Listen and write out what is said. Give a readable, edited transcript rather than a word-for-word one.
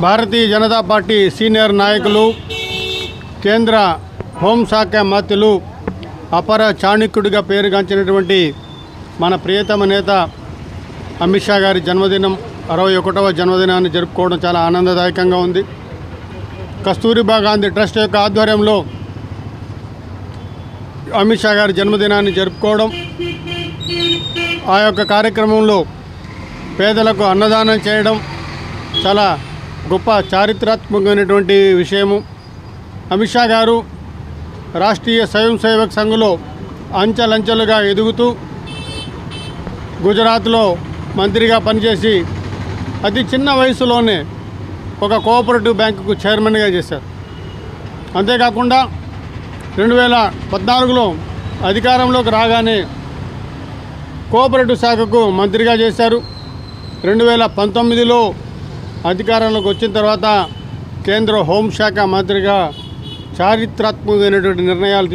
Bharatiya Janata party senior నాయకులు, కేంద్ర హోంశాఖ మంత్రులు, అపర చాణక్యుడిగా పేరుగాంచినటువంటి మన ప్రియతమ నేత అమిత్ షా గారి జన్మదినం 61వ జన్మదినాన్ని జరుపుకోవడం చాలా ఆనందదాయకంగా ఉంది. కస్తూరిబా గాంధీ ట్రస్ట్ యొక్క ఆధ్వర్యంలో అమిత్ షా గారి జన్మదినాన్ని జరుపుకోవడం, ఆ యొక్క కార్యక్రమంలో పేదలకు అన్నదానం చేయడం చాలా గొప్ప చారిత్రాత్మకమైనటువంటి విషయము. అమిత్ షా గారు రాష్ట్రీయ స్వయం సేవక్ సంఘ్లో అంచెలంచెలుగా ఎదుగుతూ గుజరాత్లో మంత్రిగా పనిచేసి అతి చిన్న వయసులోనే ఒక కోఆపరేటివ్ బ్యాంకుకు చైర్మన్గా చేశారు. అంతేకాకుండా 2014లో అధికారంలోకి రాగానే కోఆపరేటివ్ శాఖకు మంత్రిగా చేశారు. 2019లో అధికారంలోకి వచ్చిన తర్వాత కేంద్ర హోంశాఖ మంత్రిగా చారిత్రాత్మకమైనటువంటి నిర్ణయాలు